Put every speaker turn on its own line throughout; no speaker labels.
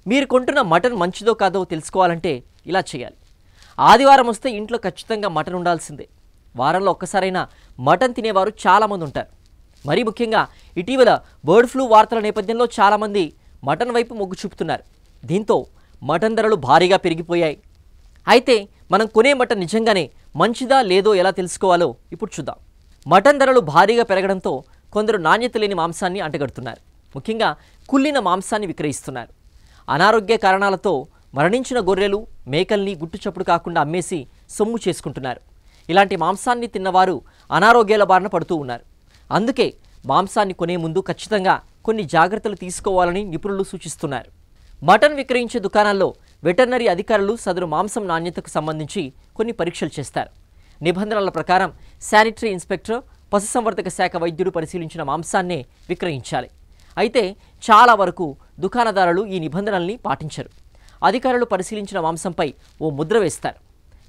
మీరు కొంటున్న మటన్ మంచిదో కాదో తెలుసుకోవాలంటే ఇలా చేయాలి. ఆదివారం వస్తే ఇంట్లో ఖచ్చితంగా మటన్ ఉండాల్సిందే. వారంలో ఒక్కసారైనా మటన్ తినేవారు చాలామంది ఉంటారు. మరీ ముఖ్యంగా ఇటీవల బర్డ్ ఫ్లూ వార్తల నేపథ్యంలో చాలామంది మటన్ వైపు మొగ్గు చూపుతున్నారు. దీంతో మటన్ ధరలు భారీగా పెరిగిపోయాయి. అయితే మనం కొనే మటన్ నిజంగానే మంచిదా లేదో ఎలా తెలుసుకోవాలో ఇప్పుడు చూద్దాం. మటన్ ధరలు భారీగా పెరగడంతో కొందరు నాణ్యత లేని మాంసాన్ని అంటగడుతున్నారు. ముఖ్యంగా కుళ్ళిన మాంసాన్ని విక్రయిస్తున్నారు. అనారోగ్య కారణాలతో మరణించిన గొర్రెలు, మేకల్ని గుట్టుచప్పుడు కాకుండా అమ్మేసి సొమ్ము చేసుకుంటున్నారు. ఇలాంటి మాంసాన్ని తిన్నవారు అనారోగ్యాల బారిన పడుతూ ఉన్నారు. అందుకే మాంసాన్ని కొనే ముందు ఖచ్చితంగా కొన్ని జాగ్రత్తలు తీసుకోవాలని నిపుణులు సూచిస్తున్నారు. మటన్ విక్రయించే దుకాణాల్లో వెటర్నరీ అధికారులు సదరు మాంసం నాణ్యతకు సంబంధించి కొన్ని పరీక్షలు చేస్తారు. నిబంధనల ప్రకారం శానిటరీ ఇన్స్పెక్టర్, పశుసంవర్ధక శాఖ వైద్యుడు పరిశీలించిన మాంసాన్నే విక్రయించాలి. అయితే చాలా వరకు దుకాణదారులు ఈ నిబంధనల్ని పాటించరు. అధికారులు పరిశీలించిన మాంసంపై ఓ ముద్ర వేస్తారు.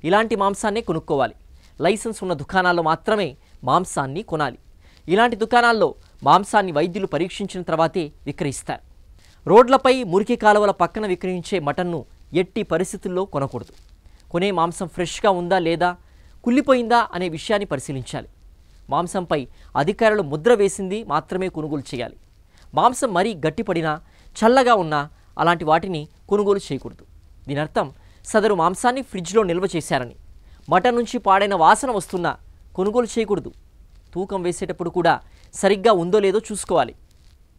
ఇలాంటి మాంసాన్నే కొనుక్కోవాలి. లైసెన్స్ ఉన్న దుకాణాల్లో మాత్రమే మాంసాన్ని కొనాలి. ఇలాంటి దుకాణాల్లో మాంసాన్ని వైద్యులు పరీక్షించిన తర్వాతే విక్రయిస్తారు. రోడ్లపై, మురికి కాలువల పక్కన విక్రయించే మటన్ను ఎట్టి పరిస్థితుల్లో కొనకూడదు. కొనే మాంసం ఫ్రెష్గా ఉందా లేదా, కుళ్ళిపోయిందా అనే విషయాన్ని పరిశీలించాలి. మాంసంపై అధికారులు ముద్ర వేసింది మాత్రమే కొనుగోలు చేయాలి. మాంసం మరీ గట్టిపడినా, చల్లగా ఉన్నా అలాంటి వాటిని కొనుగోలు చేయకూడదు. దీని అర్థం సదరు మాంసాన్ని ఫ్రిడ్జ్లో నిల్వ చేశారని. మటన్ నుంచి పాడైన వాసన వస్తున్నా కొనుగోలు చేయకూడదు. తూకం వేసేటప్పుడు కూడా సరిగ్గా ఉందో లేదో చూసుకోవాలి.